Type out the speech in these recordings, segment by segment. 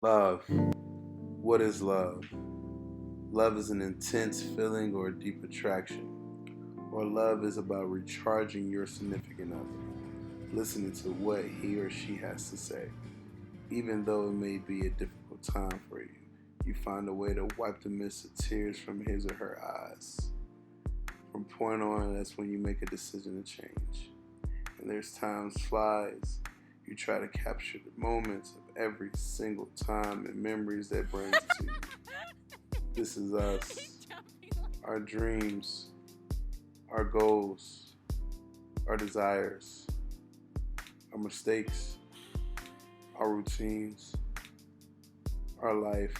Love. What is love? Love is an intense feeling or a deep attraction. Or love is about recharging your significant other, listening to what he or she has to say. Even though it may be a difficult time for you, you find a way to wipe the mist of tears from his or her eyes. From point on, that's when you make a decision to change. And there's times flies. You try to capture the moments of every single time and memories that brings to you. This is us, our dreams, our goals, our desires, our mistakes, our routines, our life.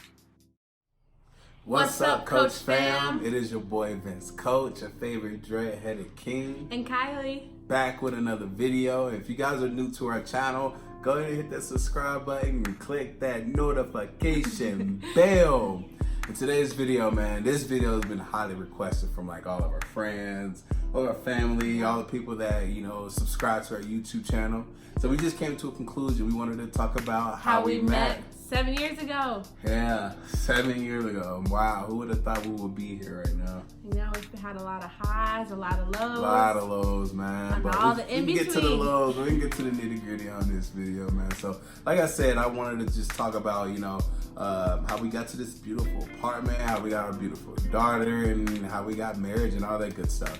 What's up, Coach fam? It is your boy Vince, Coach, your favorite dread-headed king. And Kylie. Back with another video. If you guys are new to our channel, go ahead and hit that subscribe button and click that notification bell. In today's video, man, this video has been highly requested from like all of our friends, all our family, all the people that, subscribe to our YouTube channel. So we just came to a conclusion. We wanted to talk about how we met. 7 years ago. Yeah, 7 years ago. Wow, who would have thought we would be here right now? We've had a lot of highs, a lot of lows. A lot of lows, man. And but all we the in can get to the between. lows. We can get to the nitty gritty on this video, man. So, like I said, I wanted to just talk about, how we got to this beautiful apartment, how we got our beautiful daughter, and how we got married and all that good stuff.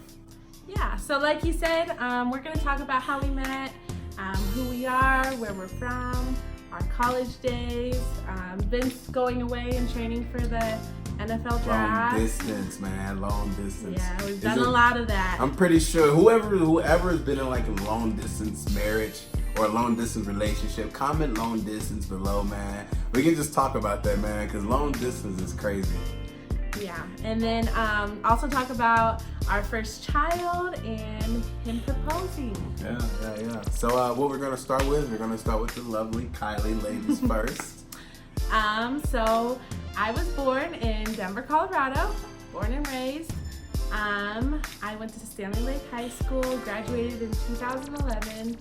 Yeah, so like you said, we're going to talk about how we met, who we are, where we're from, our college days, Vince going away and training for the NFL draft. Long distance, man. Long distance. Yeah, we've done a lot of that. I'm pretty sure whoever has been in like a long distance marriage or a long distance relationship, comment long distance below, man. We can just talk about that, man, because long distance is crazy. Yeah, and then also talk about our first child and him proposing. Yeah. So what we're going to start with, the lovely Kylie ladies first. So I was born in Denver, Colorado, born and raised. I went to Stanley Lake High School, graduated in 2011,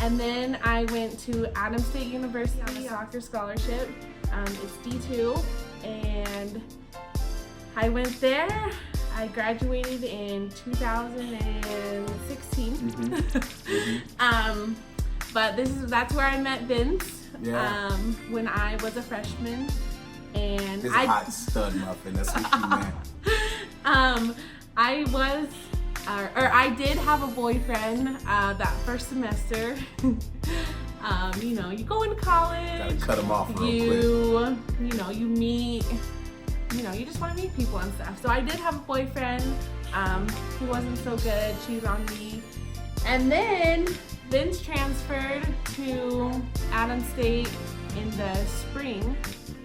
and then I went to Adams State University on a soccer scholarship. It's D2, and I went there. I graduated in 2016. But that's where I met Vince. Yeah. When I was a freshman, and This hot stud muffin. That's what you meant. I did have a boyfriend that first semester. You go into college. Gotta cut him off real quick. You meet. You just want to meet people and stuff. So I did have a boyfriend. He wasn't so good. Cheated on me. And then Vince transferred to Adams State in the spring.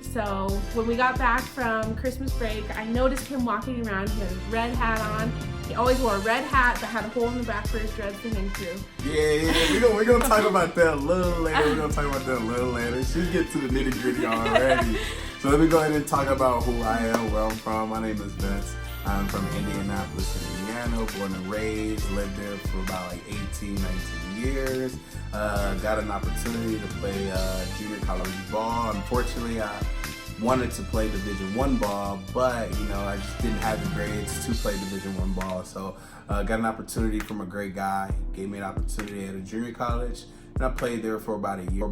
So when we got back from Christmas break, I noticed him walking around. He had his red hat on. He always wore a red hat that had a hole in the back for his dreads to hang through. Yeah. We're gonna talk about that a little later. She'll get to the nitty gritty already. So let me go ahead and talk about who I am, where I'm from. My name is Vince. I'm from Indianapolis, Indiana, born and raised, lived there for about 18, 19 years. Got an opportunity to play junior college ball. Unfortunately, I wanted to play Division I ball, but I just didn't have the grades to play Division I ball. So got an opportunity from a great guy. Gave me an opportunity at a junior college. And I played there for about a year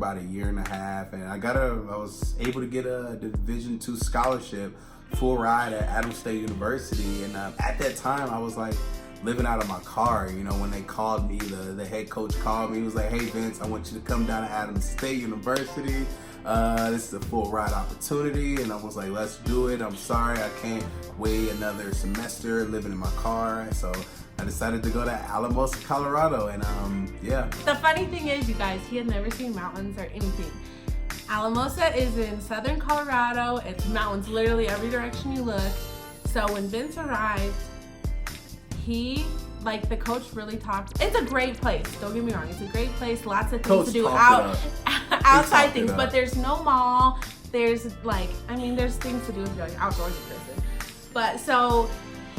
and a half, and I was able to get a Division II scholarship, full ride at Adams State University. And at that time, I was like living out of my car. When they called me, the head coach called me. He was like, "Hey Vince, I want you to come down to Adams State University. This is a full ride opportunity." And I was like, "Let's do it. I'm sorry, I can't wait another semester living in my car." So I decided to go to Alamosa, Colorado, and yeah. The funny thing is, you guys, he had never seen mountains or anything. Alamosa is in southern Colorado. It's mountains literally every direction you look. So when Vince arrived, the coach really talked. It's a great place, don't get me wrong. It's a great place, lots of things to do outside things, but there's no mall. There's there's things to do if you're like outdoorsy person. But so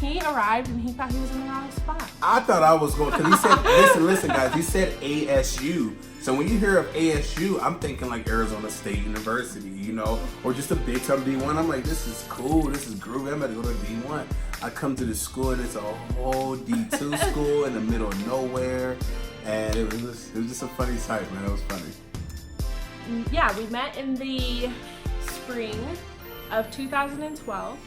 he arrived and he thought he was in the wrong spot. I thought I was going, because he said, listen guys, he said ASU. So when you hear of ASU, I'm thinking like Arizona State University, you know, or just a big time D1. I'm like, this is cool, this is groovy, I'm about to go to D1. I come to the school and it's a whole D2 school in the middle of nowhere. And it was just a funny sight, man. It was funny. Yeah, we met in the spring of 2012.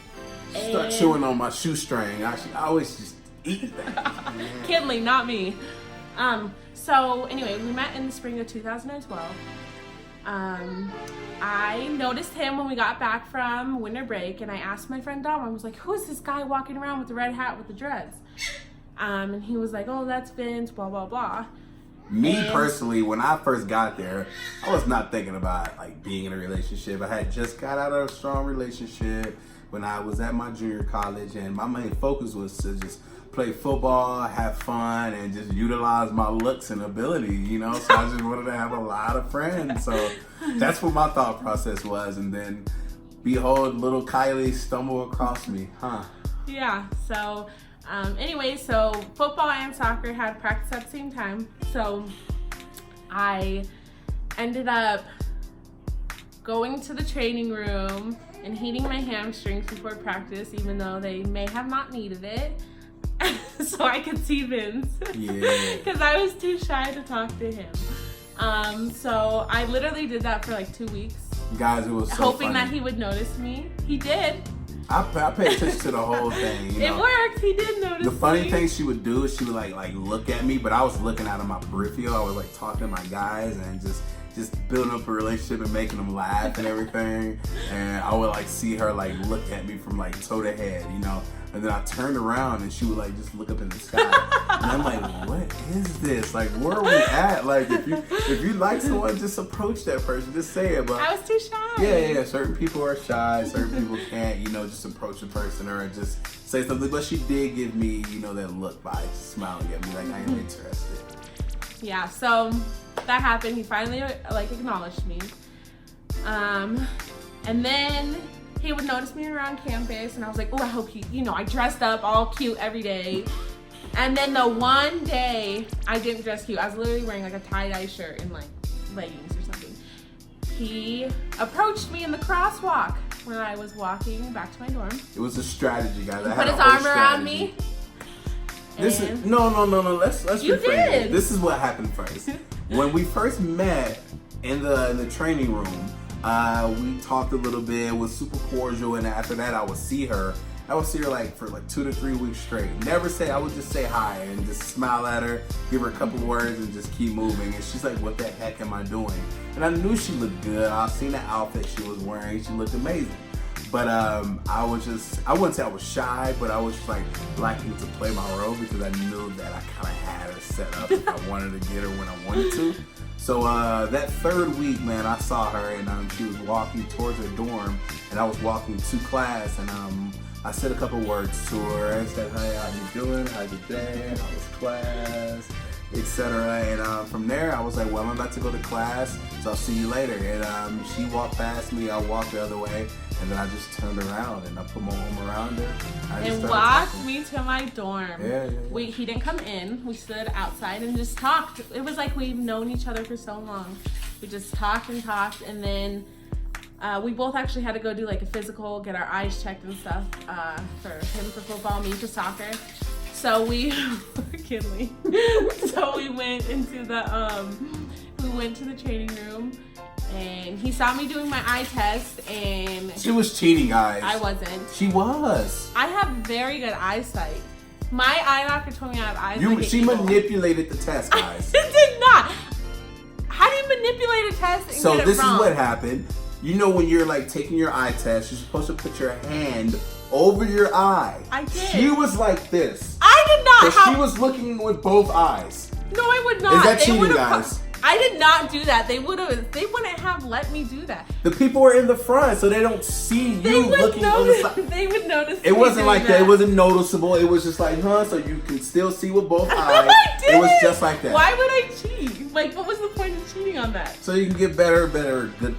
Start chewing on my shoestring. I always just eat that. Kinley, not me. So anyway, we met in the spring of 2012. I noticed him when we got back from winter break, and I asked my friend Dom, I was like, who is this guy walking around with the red hat with the dreads? And he was like, oh, that's Vince, blah, blah, blah. Me personally, when I first got there, I was not thinking about like being in a relationship. I had just got out of a strong relationship when I was at my junior college, and my main focus was to just play football, have fun, and just utilize my looks and ability, you know? So I just wanted to have a lot of friends. So that's what my thought process was. And then behold, little Kylie stumbled across me, huh? Yeah, so anyway, so football and soccer had practice at the same time. So I ended up going to the training room and heating my hamstrings before practice, even though they may have not needed it. So I could see Vince. Yeah. Because I was too shy to talk to him. So I literally did that for like 2 weeks. Guys, it was so hoping funny. that he would notice me. He did. I paid attention to the whole thing. You know? It worked. He did notice The funny me. thing she would do is she would like look at me, but I was looking out of my peripheral. I was like talking to my guys and just building up a relationship and making them laugh and everything. And I would like see her like look at me from like toe to head, you know. And then I turned around and she would like just look up in the sky. And I'm like, what is this? Like, where are we at? Like, if you like someone, just approach that person. Just say it. But I was too shy. yeah. Certain people are shy. Certain people can't, you know, just approach a person or just say something. But she did give me, you know, that look by smiling at me like I am interested. Yeah, so that happened. He finally like acknowledged me. And then he would notice me around campus, and I was like, oh, I hope he, you know, I dressed up all cute every day. And then the one day I didn't dress cute, I was literally wearing like a tie-dye shirt and like leggings or something. He approached me in the crosswalk when I was walking back to my dorm. It was a strategy, guys. He put his arm around me. This is no. Let's You rephrase did. it. This is what happened first. When we first met in the training room, we talked a little bit. It was super cordial, and after that, I would see her. I would see her like for like 2 to 3 weeks straight. Never say. I would just say hi and just smile at her, give her a couple words, and just keep moving. And she's like, "What the heck am I doing?" And I knew she looked good. I seen the outfit she was wearing. She looked amazing. But I wouldn't say I was shy, but I was just like liking to play my role because I knew that I kind of had her set up if I wanted to get her when I wanted to. So that third week, man, I saw her and she was walking towards her dorm, and I was walking to class, and I said a couple words to her. I said, "Hey, how you doing? How's your day? How was class?" Etc. And from there, I was like, "Well, I'm about to go to class, so I'll see you later." And she walked past me, I walked the other way, and then I just turned around and I put my arm around her. And walked me to my dorm. Yeah. He didn't come in. We stood outside and just talked. It was like we've known each other for so long. We just talked, and then we both actually had to go do like a physical, get our eyes checked and stuff for him for football, me for soccer. So we So we went into the training room, and he saw me doing my eye test, and She was cheating, guys. I wasn't. She was. I have very good eyesight. My eye doctor told me I have eyes like an She eagle. manipulated the test, guys. I did not. How do you manipulate a test and So get it this wrong? is what happened. You know when you're like taking your eye test, you're supposed to put your hand over your eye. I did. She was like this. I did not. So she was looking with both eyes. No, I would not. Is that They cheating, would've guys? I did not do that. They wouldn't have let me do that. The people were in the front, so they don't see They you would looking on the notice. side. They would notice. It me wasn't doing like that. It wasn't noticeable. It was just like, so you can still see with both eyes. I did It was just like that. Why would I cheat? Like, what was the point of cheating on that? So you can get better, good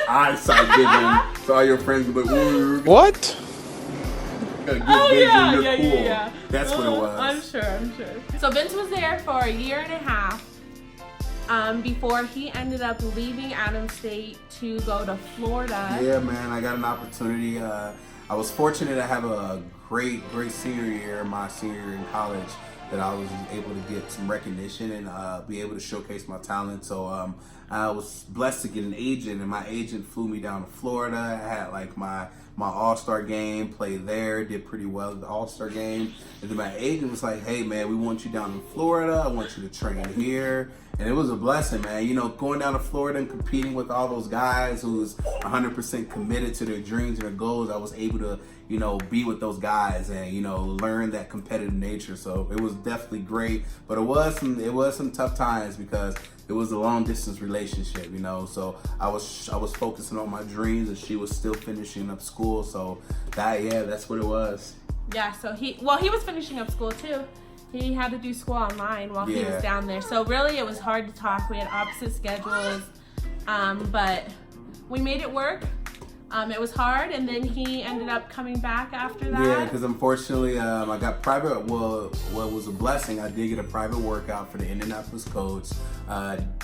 eyesight vision. So all your friends will be like, ooh, What? got good Oh vision, yeah, you're yeah, cool. yeah. That's what it was. I'm sure. So Vince was there for a year and a half, before he ended up leaving Adams State to go to Florida. Yeah, man, I got an opportunity. I was fortunate to have a great senior year, my senior year in college, that I was able to get some recognition and be able to showcase my talent. So I was blessed to get an agent, and my agent flew me down to Florida. I had like my All-Star game, played there, did pretty well at the All-Star game. And then my agent was like, hey man, we want you down in Florida. I want you to train here. And it was a blessing, man. You know, going down to Florida and competing with all those guys who's 100% committed to their dreams and their goals, I was able to, you know, be with those guys and, you know, learn that competitive nature. So it was definitely great. But it was some tough times because it was a long distance relationship, you know. So I was focusing on my dreams and she was still finishing up school. So that's what it was. Yeah, so he was finishing up school too. He had to do school online while he was down there. So really it was hard to talk. We had opposite schedules, but we made it work. It was hard, and then he ended up coming back after that. Yeah, because unfortunately, I got private. Well, what was a blessing, I did get a private workout for the Indianapolis Colts.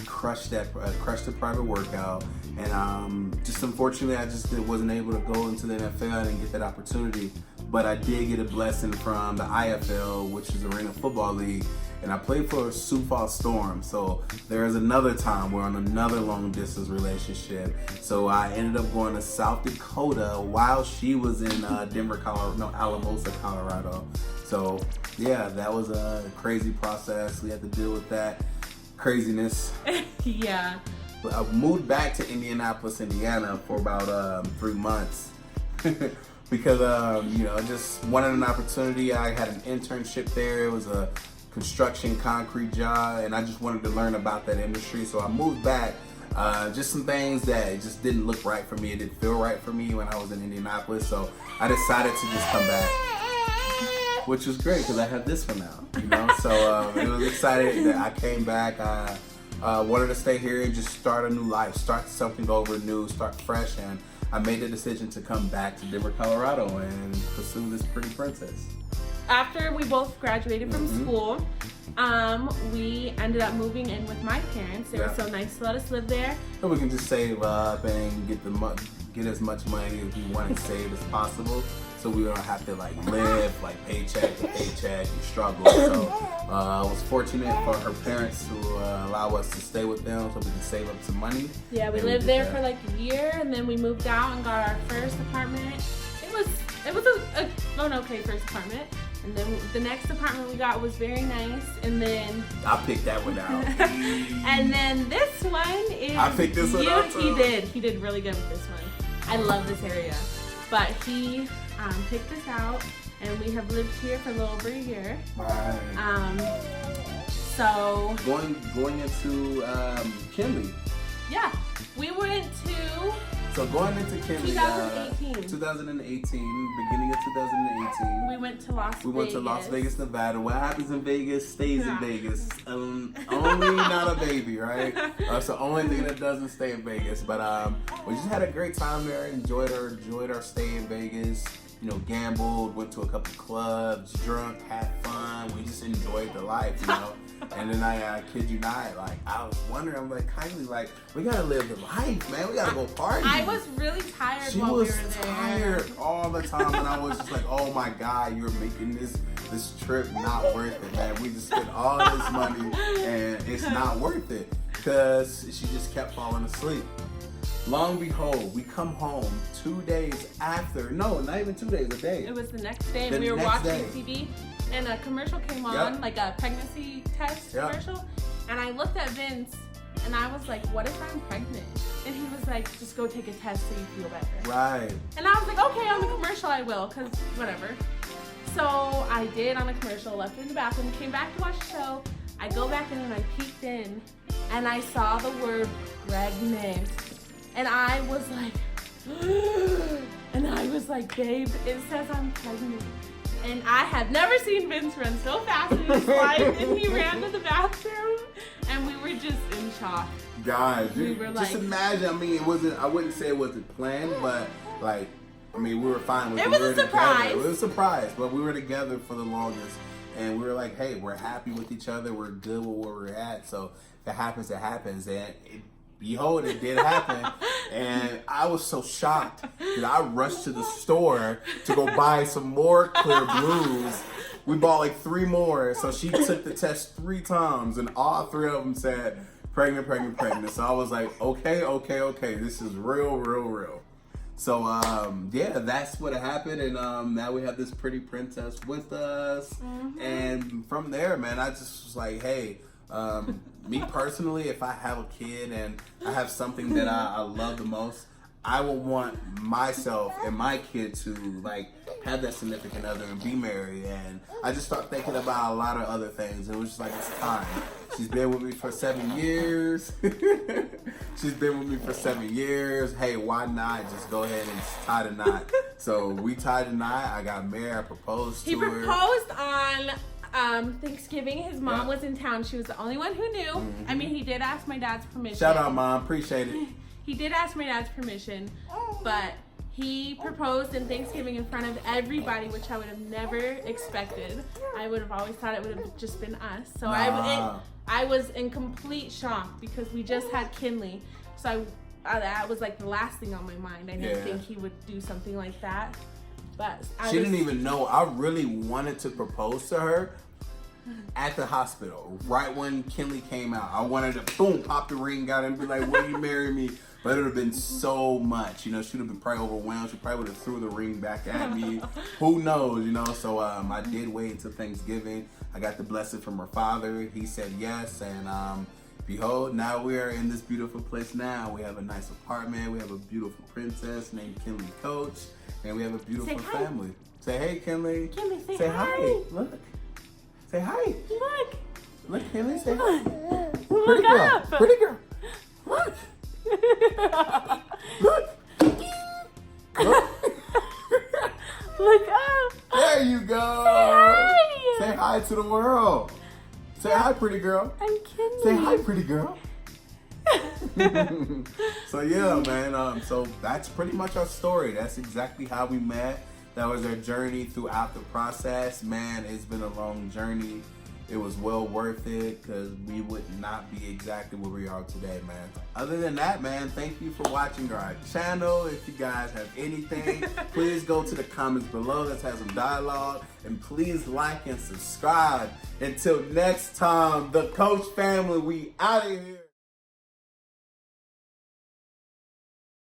Crushed the private workout, and just unfortunately, I just wasn't able to go into the NFL. I didn't get that opportunity, but I did get a blessing from the IFL, which is the Arena Football League. And I played for Sioux Falls Storm. So there is another time we're on another long distance relationship. So I ended up going to South Dakota while she was in Alamosa, Colorado. So yeah, that was a crazy process. We had to deal with that craziness. Yeah. I moved back to Indianapolis, Indiana for about 3 months. Because, you know, I just wanted an opportunity. I had an internship there. It was a construction concrete job, and I just wanted to learn about that industry. So I moved back. Just some things that just didn't look right for me. It didn't feel right for me when I was in Indianapolis. So I decided to just come back, which was great because I have this one now, you know. So it was exciting that I came back. I wanted to stay here and just start a new life, start something over new, start fresh, and I made the decision to come back to Denver, Colorado and pursue this pretty princess. After we both graduated from school, we ended up moving in with my parents. They were so nice to let us live there. So we can just save up and get as much money as we want to save as possible, so we don't have to like live like paycheck to paycheck and struggle. So I was fortunate for her parents to allow us to stay with them so we can save up some money. Yeah, we lived there for like a year, and then we moved out and got our first apartment. It was an okay first apartment. And then the next apartment we got was very nice, and then I picked that one out. and then this one is I picked this one out too. He did really good with this one. I love this area, but he picked this out, and we have lived here for a little over a year. Right. So going into Kinley. Yeah, we went to. So going into Kinley, 2018, beginning of 2018, we went to Las Vegas. We went to Las Vegas, Nevada. What happens in Vegas stays in Vegas. Only not a baby, right? So only thing that doesn't stay in Vegas. But we just had a great time there. Enjoyed our stay in Vegas. You know, gambled, went to a couple clubs, drunk, had fun. We just enjoyed the life, you know. And then I kid you not, like I was wondering, I'm like, Kylie, like we gotta live the life, man. We gotta go party. I was really tired while we were there. She was tired all the time, and I was just like, oh my God, you're making this trip not worth it, man. We just spent all this money, and it's not worth it because she just kept falling asleep. Long behold, we come home 2 days after. No, not even 2 days, a day. It was the next day, and we were watching TV, and a commercial came on, like a pregnancy test commercial. And I looked at Vince, and I was like, what if I'm pregnant? And he was like, just go take a test so you feel better. Right. And I was like, okay, on the commercial I will, because whatever. So I did on the commercial, left it in the bathroom, came back to watch the show. I go back in and I peeked in, and I saw the word pregnant. And I was like, babe, it says I'm pregnant. And I have never seen Vince run so fast in his life. And he ran to the bathroom, and we were just in shock. Guys, we were just imagine. I mean, I wouldn't say it wasn't planned, but like, I mean, we were fine with it. It was a surprise. It was a surprise, but we were together for the longest. And we were like, hey, we're happy with each other. We're good with where we're at. So if it happens, it happens. And behold, it did happen. And I was so shocked that I rushed to the store to go buy some more Clear Blues. We bought like 3 more. So she took the test 3 times, and all 3 of them said pregnant, pregnant, pregnant. So I was like, okay. This is real. So, yeah, that's what happened. And now we have this pretty princess with us. Mm-hmm. And from there, man, I just was like, hey, me personally, if I have a kid and I have something that I love the most, I will want myself and my kid to like have that significant other and be married. And I just start thinking about a lot of other things. It was just like, it's time. She's been with me for 7 years. She's been with me for 7 years. Hey, why not just go ahead and tie the knot? So we tied the knot. I got married. I proposed to her. He proposed on Thanksgiving. His mom was in town. She was the only one who knew. Mm-hmm. I mean, he did ask my dad's permission. Shout out, Mom. Appreciate it. He did ask my dad's permission, but he proposed in Thanksgiving in front of everybody, which I would have never expected. I would have always thought it would have just been us. So I was in complete shock because we just had Kinley. So that was like the last thing on my mind. I didn't think he would do something like that. But she didn't even know. I really wanted to propose to her at the hospital, right when Kinley came out. I wanted to boom, pop the ring out and be like, will you marry me? But it would have been so much, you know, she would have been probably overwhelmed. She probably would have threw the ring back at me. Who knows, you know? So I did wait until Thanksgiving. I got the blessing from her father. He said yes, and behold, now we are in this beautiful place now. We have a nice apartment. We have a beautiful princess named Kinley Coach, and we have a beautiful family. Say hey, Kinley. Kinley, say hi. Look. Say hi. Look, Kinley, say hi. Look up. Pretty girl. Look. Look. Look up. There you go. Say hi to the world. Say hi, pretty girl. I'm Kinley. Say hi, pretty girl. So yeah, man. So that's pretty much our story. That's exactly how we met. That was our journey throughout the process. Man, it's been a long journey. It was well worth it because we would not be exactly where we are today, man. Other than that, man, thank you for watching our channel. If you guys have anything, please go to the comments below. Let's have some dialogue. And please like and subscribe. Until next time, the Coach family, we out of here.